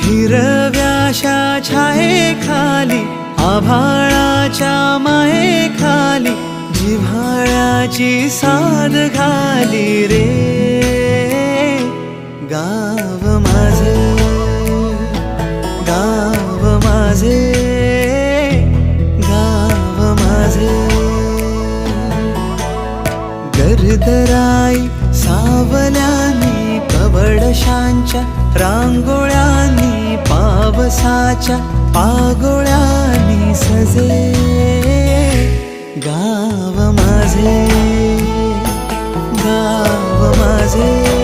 हिरव्याशा छायेखाली आभाळाच्या मायेखाली जिव्हाळ्याची साद घाली रे गाव माझे, गाव माझे, गाव माझे. गर्दराई सावल्यानी कवडशांच्या रांगोळ्यांनी पावसाच्या पागोळ्यांनी सजे गाव माझे, गाव माझे.